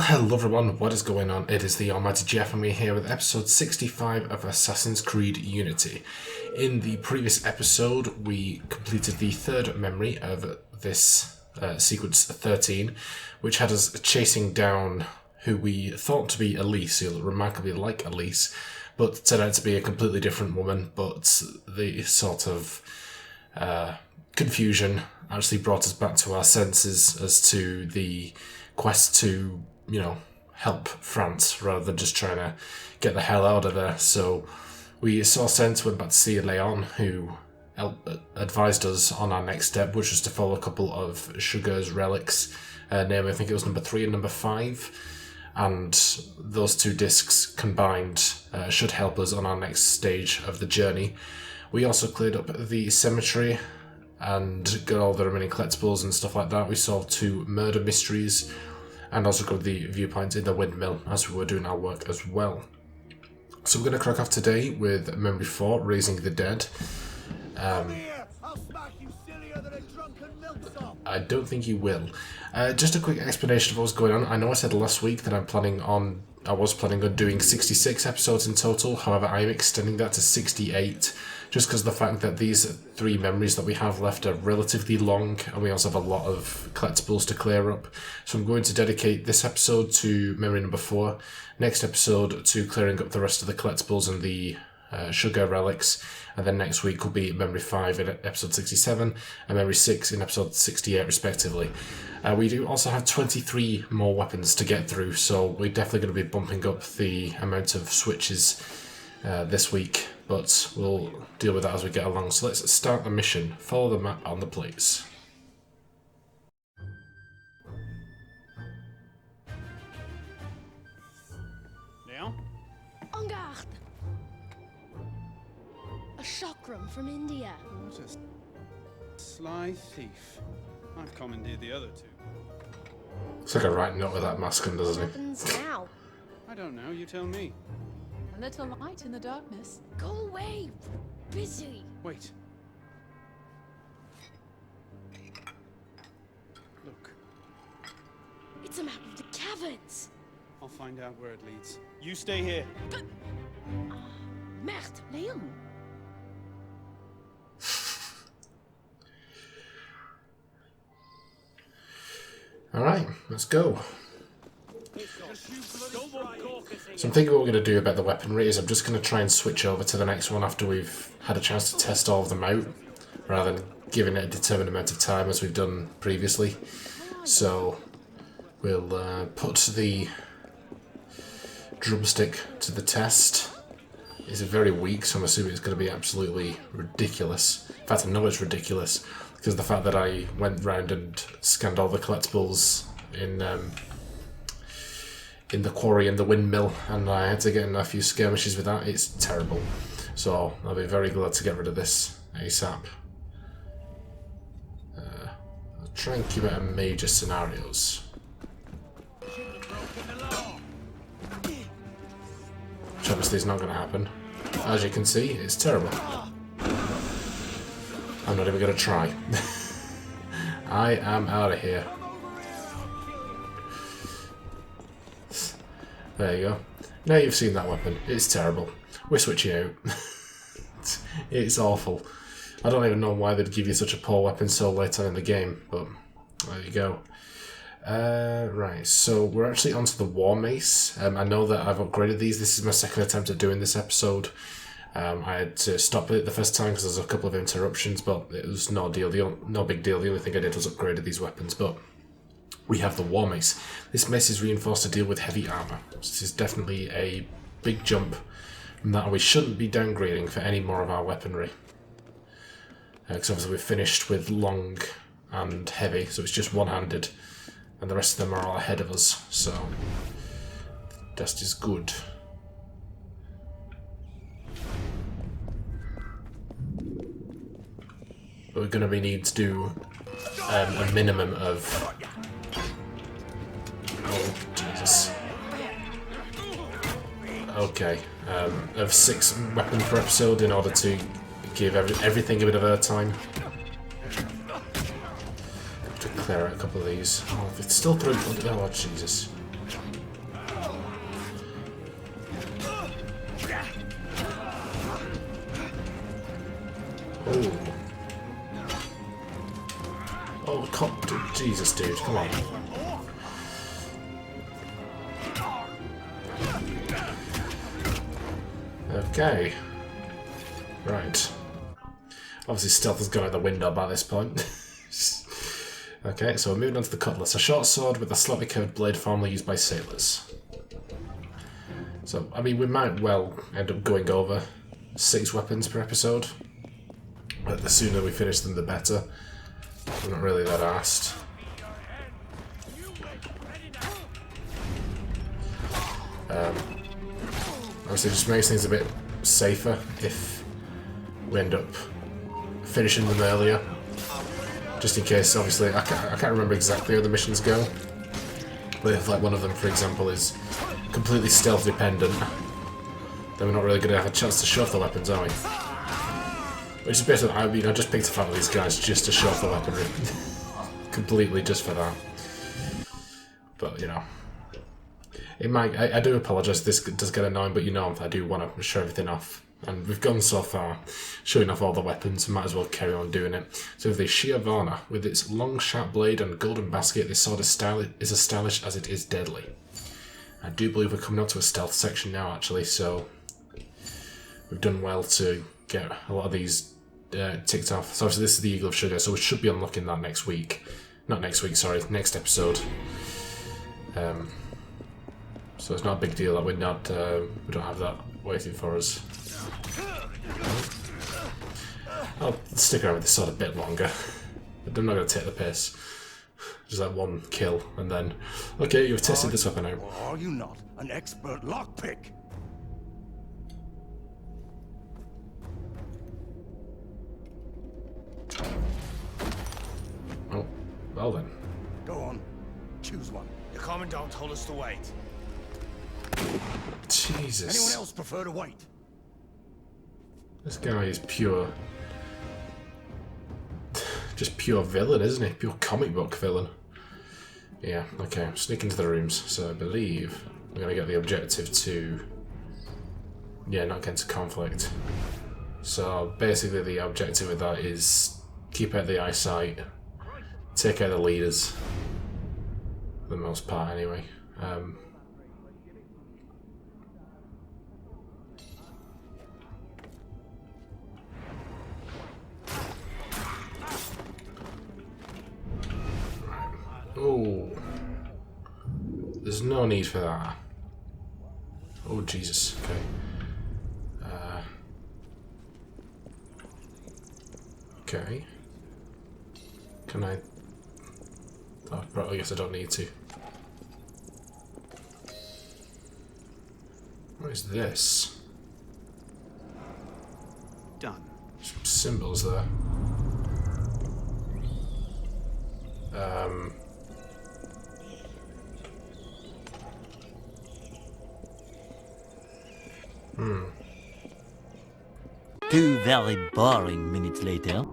Hello everyone, what is going on? It is the Almighty Geoff and we're here with episode 65 of Assassin's Creed Unity. In the previous episode, we completed the third memory of this sequence 13, which had us chasing down who we thought to be Elise, who looked remarkably like Elise, but turned out to be a completely different woman, but the sort of confusion actually brought us back to our senses as to the quest to, help France rather than just trying to get the hell out of there. So we saw sense, went back to see Leon, who advised us on our next step, which was to follow a couple of Sugar's relics, namely I think it was number 3 and number 5, and those two discs combined should help us on our next stage of the journey. We also cleared up the cemetery and got all the remaining collectibles and stuff like that. We solved 2 murder mysteries and also got the viewpoints in the windmill as we were doing our work as well. So we're going to crack off today with Memory 4, Raising the Dead. I don't think you will. Just a quick explanation of what's going on. I know I said last week that I was planning on doing 66 episodes in total. However, I am extending that to 68, just because of the fact that these 3 memories that we have left are relatively long, and we also have a lot of collectibles to clear up. So I'm going to dedicate this episode to memory number 4, next episode to clearing up the rest of the collectibles and the Sugar relics, and then next week will be memory 5 in episode 67 and memory 6 in episode 68 respectively. We do also have 23 more weapons to get through, so we're definitely going to be bumping up the amount of switches this week, but we'll deal with that as we get along. So let's start the mission. Follow the map on the plates. Leon? En garde! A chakram from India. What a sly thief. I've commandeered the other 2. It's like a right nut with that mask on, doesn't What he? happens now? I don't know, you tell me. A little light in the darkness. Go away! Busy! Wait. Look, It's a map of the caverns! I'll find out where it leads. You stay here. Merde, Leon! Alright, let's go. So I'm thinking what we're going to do about the weaponry is I'm just going to try and switch over to the next one after we've had a chance to test all of them out, rather than giving it a determined amount of time as we've done previously. So we'll put the drumstick to the test. It's very weak, so I'm assuming it's going to be absolutely ridiculous. In fact, I know it's ridiculous because of the fact that I went round and scanned all the collectibles in the quarry and the windmill, and I had to get in a few skirmishes with that. It's terrible. So I'll be very glad to get rid of this ASAP. I'll try and keep it in major scenarios. Which obviously is not going to happen. As you can see, it's terrible. I'm not even going to try. I am out of here. There you go. Now you've seen that weapon. It's terrible. We're switching out. It's awful. I don't even know why they'd give you such a poor weapon so late on in the game, but there you go. Right, so we're actually onto the War Mace. I know that I've upgraded these. This is my second attempt at doing this episode. I had to stop it the first time because there was a couple of interruptions, but it was no deal. No big deal. The only thing I did was upgraded these weapons, but we have the War Mace. This mace is reinforced to deal with heavy armor. So this is definitely a big jump from that, and we shouldn't be downgrading for any more of our weaponry. Because obviously we've finished with long and heavy, so it's just one-handed, and the rest of them are all ahead of us, so that is good. But we're going to need to do a minimum of... Oh, Jesus. Okay, of 6 weapons per episode in order to give everything a bit of airtime. To clear out a couple of these. Oh, if it's still through... Oh, Jesus. Jesus, dude, come on. Okay. Right. Obviously stealth has gone out the window by this point. Okay, so we're moving on to the Cutlass. A short sword with a slightly curved blade formerly used by sailors. So, I mean, we might well end up going over 6 weapons per episode. But the sooner we finish them, the better. I'm not really that arsed. Obviously, just makes things a bit safer if we end up finishing them earlier. Just in case, obviously, I can't remember exactly how the missions go. But if, like, one of them, for example, is completely stealth dependent, then we're not really going to have a chance to show off the weapons, are we? Which is basically, I mean, I just picked a fight with these guys just to show off the weaponry. Completely just for that. But, you know. It might, I do apologise, this does get annoying, but you know, I do want to show everything off. And we've gone so far, showing off all the weapons, might as well carry on doing it. So with the Shiavana, with its long sharp blade and golden basket, this sword is as stylish as it is deadly. I do believe we're coming up to a stealth section now, actually, so we've done well to get a lot of these ticked off. So obviously this is the Eagle of Sugar, so we should be unlocking that next week. Not next week, sorry, next episode. So it's not a big deal that we're not, we don't have that waiting for us. I'll stick around with this sword a bit longer. But I'm not going to take the piss. Just like one kill, and then, okay, you've tested this weapon out. Or are you not an expert lockpick? Oh, well then. Go on, choose one. The Commandant told us to wait. Jesus. Anyone else prefer to wait? This guy is pure... just pure villain, isn't he? Pure comic book villain. Yeah, okay, sneak into the rooms. So I believe we're going to get the objective to... yeah, not get into conflict. So basically the objective with that is keep out the eyesight, take out the leaders, for the most part anyway. Oh, there's no need for that. Oh Jesus, okay. Okay. Can I? Oh, I guess I don't need to. What is this? Done. Some symbols there. Two very boring minutes later.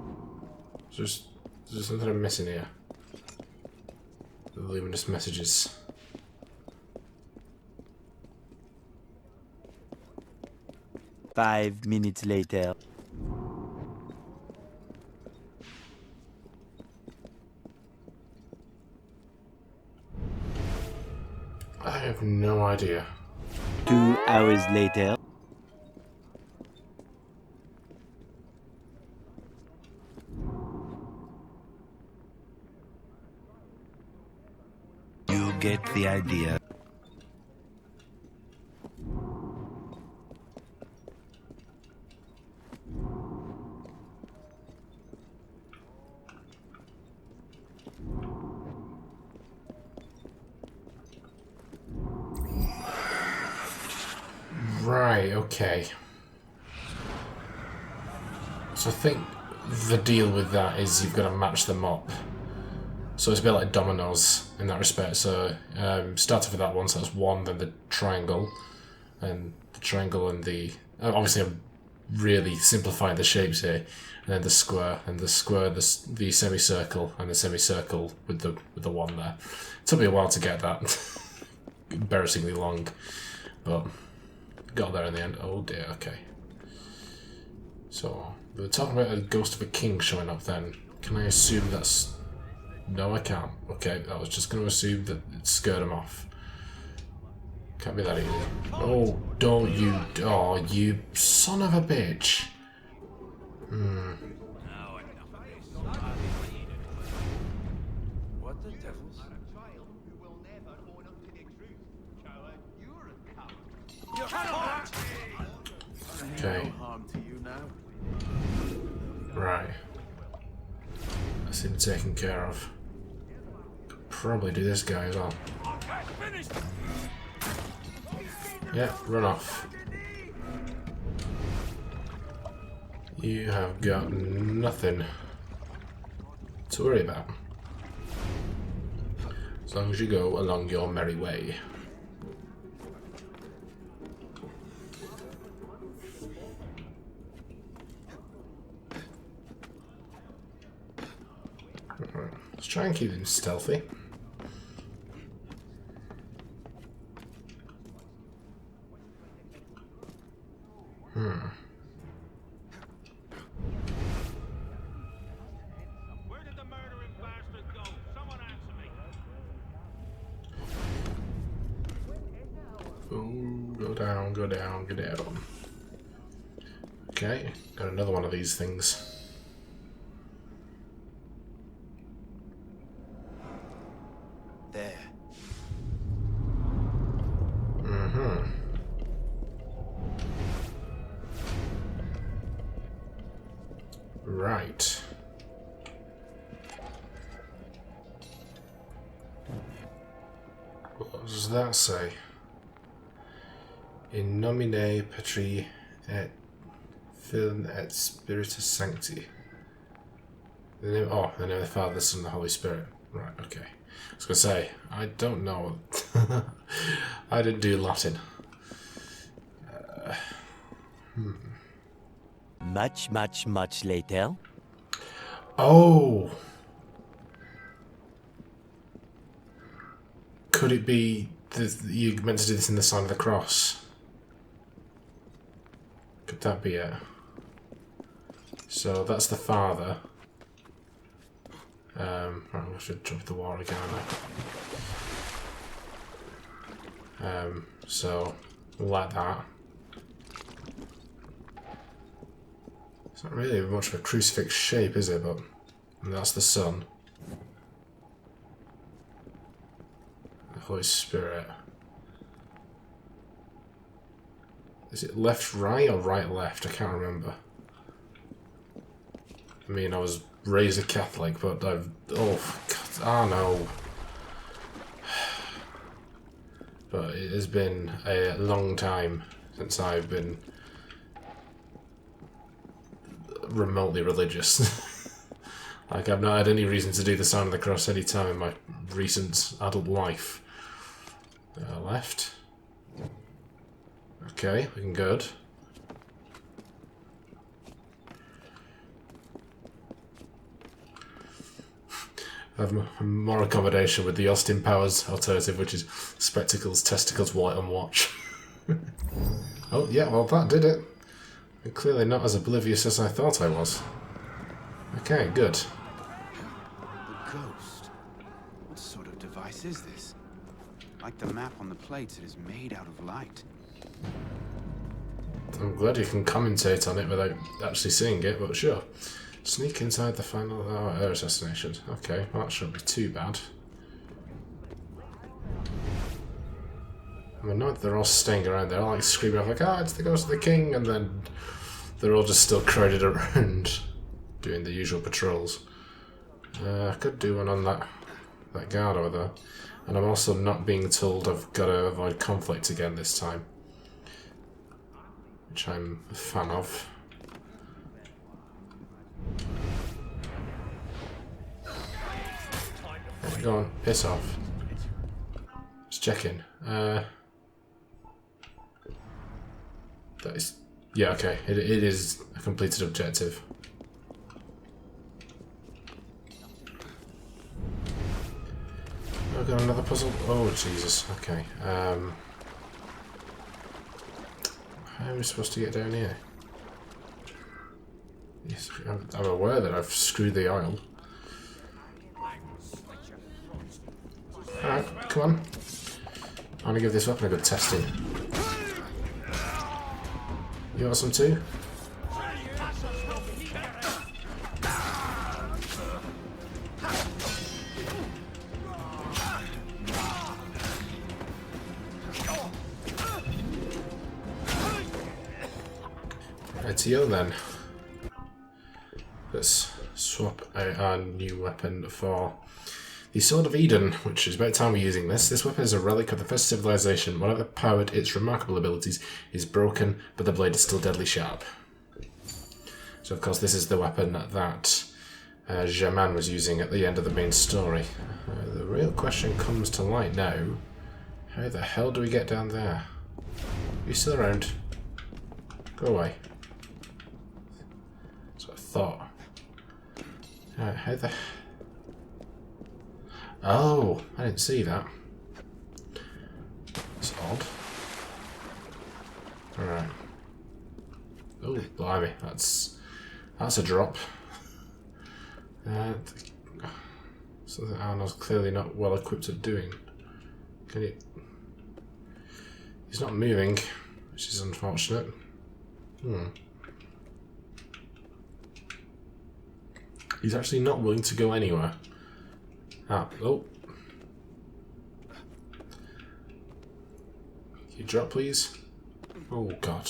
There's something I'm missing here. The luminous messages. Five minutes later. I have no idea. 2 hours later. You get the idea. Right, okay. So I think the deal with that is you've got to match them up. So it's a bit like dominoes in that respect. So started with that one, so that's one, then the triangle, and the triangle and the... obviously I'm really simplifying the shapes here, and then the square, and the square, the semicircle, and the semicircle with the one there. It took me a while to get that. Embarrassingly long, but got there in the end. Oh dear, okay. So, we were talking about a ghost of a king showing up then. Can I assume that's No, I can't. Okay, I was just going to assume that it scared him off. Can't be that easy. Oh, don't you... Oh, you son of a bitch. What the devils? Okay. Harm to you now. Right. That's him taken care of. Could probably do this guy as well. Yeah, run off. You have got nothing to worry about. As long as you go along your merry way. Let's try and keep him stealthy. Where did the murdering bastard go? Someone answer me. Ooh, go down, go down, go down. Okay, got another one of these things. There. Right. What does that say? In nomine Patri et Filii et Spiritus Sancti. The name of the Father, the Son, and the Holy Spirit. Right, okay. I was going to say, I don't know. I didn't do Latin. Much later. Oh! Could it be that you meant to do this in the sign of the cross? Could that be it? So that's the Father. Right, I should jump the wall again. So like that. It's not really much of a crucifix shape, is it? But and that's the Son. The Holy Spirit. Is it left right or right left? I can't remember. I mean, I was raised a Catholic, but I've... Oh, God, I know. But it has been a long time since I've been remotely religious. Like, I've not had any reason to do the sign of the cross any time in my recent adult life. Left. Okay, looking good. I have more accommodation with the Austin Powers alternative, which is spectacles, testicles, wallet, and watch. Oh, yeah, well, that did it. I'm clearly not as oblivious as I thought I was. Okay, good. The ghost? What sort of device is this? Like the map on the plates, it is made out of light. I'm glad you can commentate on it without actually seeing it, but sure. Sneak inside the final air assassination. Okay, well, that shouldn't be too bad. I'm annoyed they're all staying around there, like screaming off like, ah, it's the ghost of the king, and then they're all just still crowded around doing the usual patrols. I could do one on that guard over there. And I'm also not being told I've got to avoid conflict again this time. Which I'm a fan of. Go on, piss off. Just checking. That is... Yeah, okay. It is a completed objective. I've got another puzzle. Oh, Jesus. Okay. How are we supposed to get down here? Yes, I'm aware that I've screwed the oil. Alright, come on. I want to give this weapon a good testing. You want some too? Rightio then. Let's swap out our new weapon for the Sword of Eden, which is about time we're using this. This weapon is a relic of the first civilization. Whatever powered its remarkable abilities is broken, but the blade is still deadly sharp. So of course this is the weapon that Jaman was using at the end of the main story. The real question comes to light now. How the hell do we get down there? Are you still around? Go away. That's what I thought. How the... Oh, I didn't see that. It's odd. Alright. Oh, blimey, that's a drop. Something Arnold's clearly not well equipped at doing. Can he... He's not moving, which is unfortunate. He's actually not willing to go anywhere. Oh. Can you drop, please? Oh, God.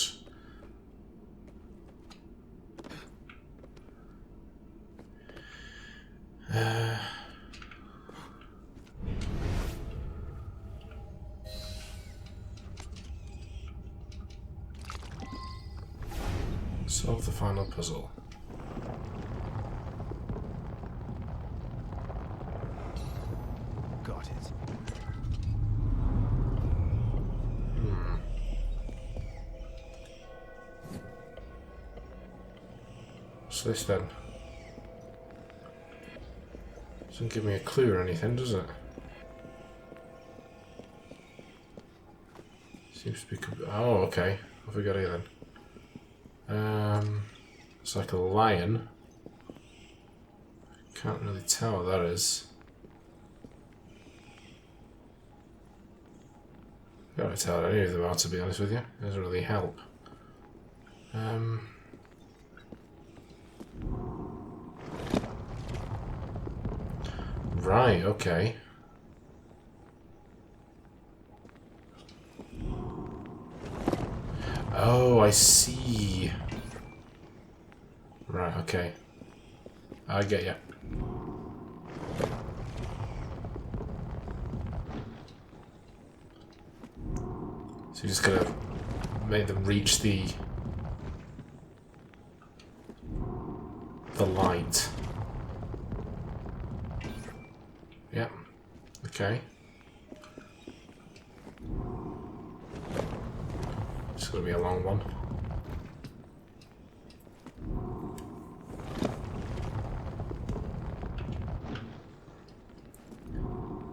Solve the final puzzle. Got it. What's this then? Doesn't give me a clue or anything, does it? Seems to be... Oh, okay. What have we got here then? It's like a lion. Can't really tell what that is. I can't really tell what any of them are, to be honest with you. It doesn't really help. Right, okay. Oh, I see. Right, okay. I get you. So you're just gonna make them reach the light. Yep. Okay. It's gonna be a long one.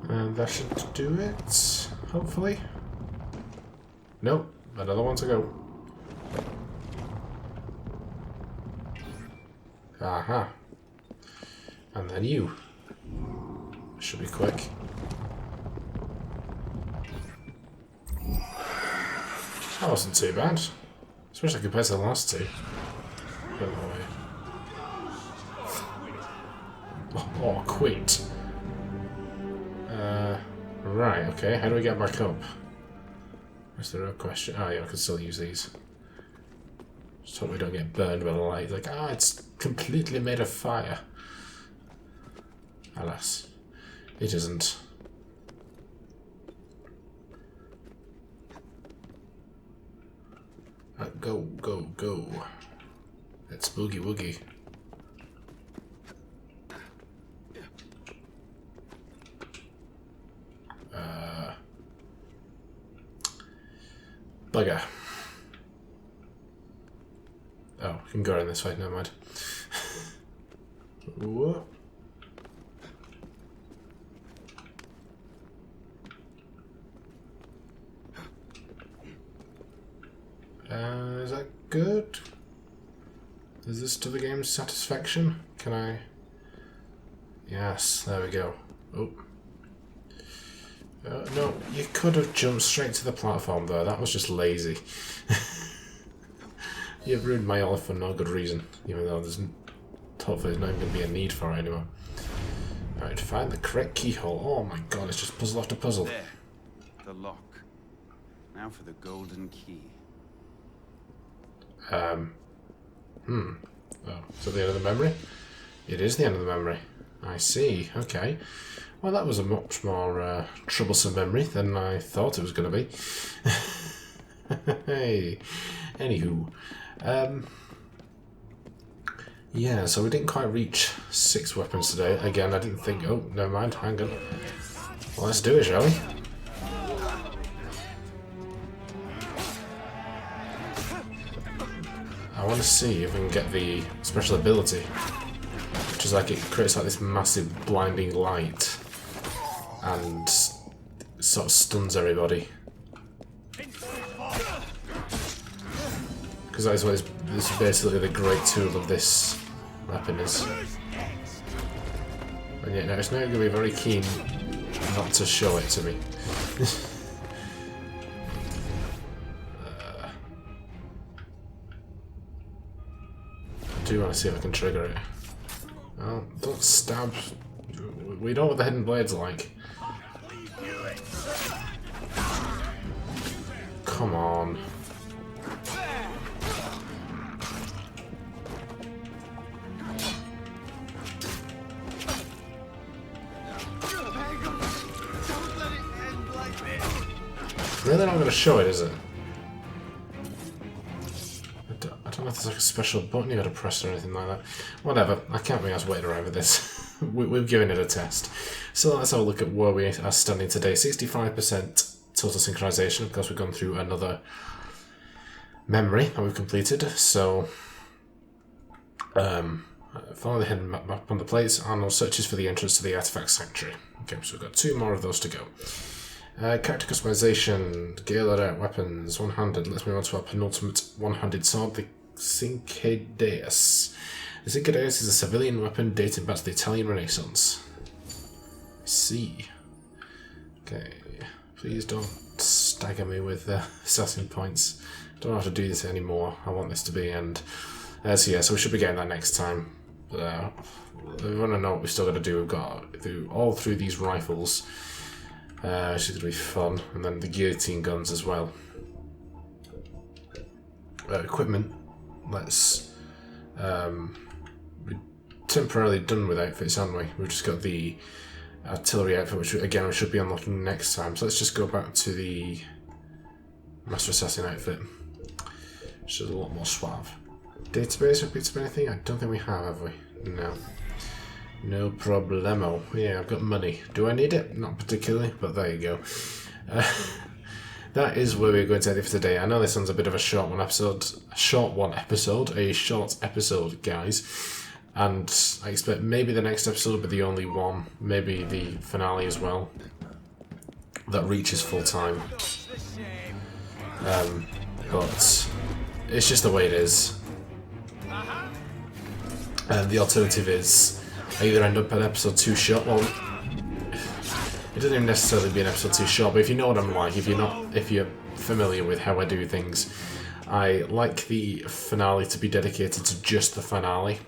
And that should do it, hopefully. Nope, another one to go. Aha. And then you. Should be quick. That wasn't too bad. Especially compared to the last two. Oh, quit. Right, okay. How do we get back up? That's the real question. Oh yeah, I can still use these. Just hope we don't get burned by the light. Like, it's completely made of fire. Alas, it isn't. Go, go, go. Let's boogie woogie. Bugger. Oh, we can go around this way, never mind. Whoa. Is that good? Is this to the game's satisfaction? Can I... Yes, there we go. Oh. No, you could have jumped straight to the platform there. That was just lazy. You've ruined my olive for no good reason, even though hopefully there's not even going to be a need for it anymore. Alright, find the correct keyhole. Oh my god, it's just puzzle after puzzle. There. The lock. Now for the golden key. Oh, is that the end of the memory? It is the end of the memory. I see, okay. Well, that was a much more troublesome memory than I thought it was going to be. Hey, anywho. Yeah, so we didn't quite reach 6 weapons today. Again, I didn't think... Oh, never mind, hang on. Well, let's do it, shall we? I want to see if we can get the special ability, which is like it creates like this massive blinding light and sort of stuns everybody. Because that is what this is basically the great tool of this weapon is. And yet now it's not going to be very keen not to show it to me. I do want to see if I can trigger it. Oh, don't stab. We know what the hidden blade's like. Come on. Really not going to show it, is it? I don't know if there's like a special button you got to press or anything like that. Whatever, I can't be asked waiting around with this. We've given it a test. So let's have a look at where we are standing today. 65% total synchronization. Of course, we've gone through another memory that we've completed. So, follow the hidden map on the plates. Arnold searches for the entrance to the artifact sanctuary. Okay, so we've got 2 more of those to go. Character customization, Gale weapons, one-handed. Let's move on to our penultimate one-handed sword, the Cinquedeus. The Cinquedeus is a civilian weapon dating back to the Italian Renaissance. I see. Okay, please don't stagger me with assassin points. Don't have to do this anymore. I want this to be end. So yeah, so we should be getting that next time. But if you want to know what we've still got to do, we've got to do all through these rifles. Which is going to be fun, and then the guillotine guns as well. Equipment. Let's. We're temporarily done with outfits, aren't we? We've just got the artillery outfit, which again we should be unlocking next time. So let's just go back to the Master Assassin outfit, which is a lot more suave. Database, repeats of anything? I don't think we have we? No. No problemo. Yeah, I've got money. Do I need it? Not particularly, but there you go. That is where we're going to end it for today. I know this one's a bit of a short episode, guys. And I expect maybe the next episode will be the only one, maybe the finale as well, that reaches full time. But it's just the way it is. And the alternative is I either end up at episode 2 short. Well, it doesn't even necessarily be an episode 2 short, but if you know what I'm like, if you're familiar with how I do things, I like the finale to be dedicated to just the finale.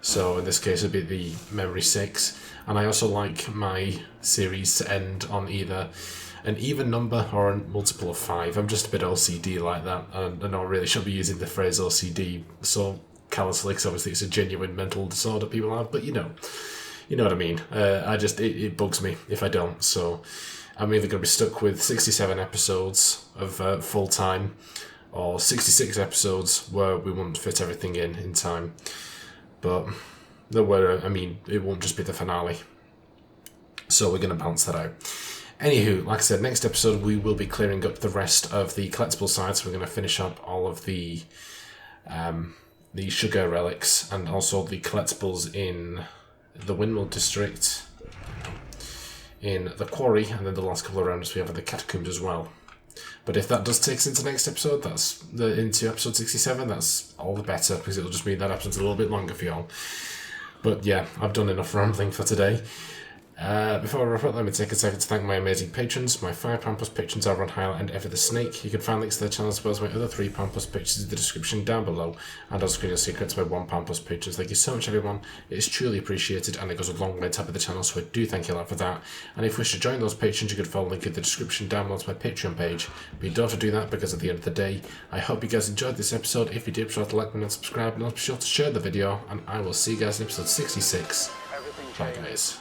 So in this case it'd be the Memory 6, and I also like my series to end on either an even number or a multiple of 5. I'm just a bit OCD like that, and I know I really shouldn't be using the phrase OCD so callously, because obviously it's a genuine mental disorder people have, but you know what I mean. It bugs me if I don't, so I'm either going to be stuck with 67 episodes of full time, or 66 episodes where we won't fit everything in time. But it won't just be the finale, so we're going to balance that out. Anywho, like I said, next episode we will be clearing up the rest of the collectible side, so we're going to finish up all of the sugar relics and also the collectibles in the Windmill District, in the quarry, and then the last couple of rounds we have at the catacombs as well. But if that does take us into next episode, into episode 67, that's all the better, because it'll just mean that episode's a little bit longer for y'all. But yeah, I've done enough rambling for today. Before I wrap up, let me take a second to thank my amazing patrons. My £5 plus patrons are Ron Hyle and Ever the Snake. You can find links to their channels as well as my other £3 plus patrons in the description down below. And on screen you'll see credits to my £1 plus patrons. Thank you so much everyone. It is truly appreciated and it goes a long way to help with the channel, so I do thank you a lot for that. And if you wish to join those patrons, you can follow the link in the description down below to my Patreon page. But you don't have to do that because at the end of the day, I hope you guys enjoyed this episode. If you did, be sure to like, comment and subscribe, and also be sure to share the video. And I will see you guys in episode 66. Bye guys.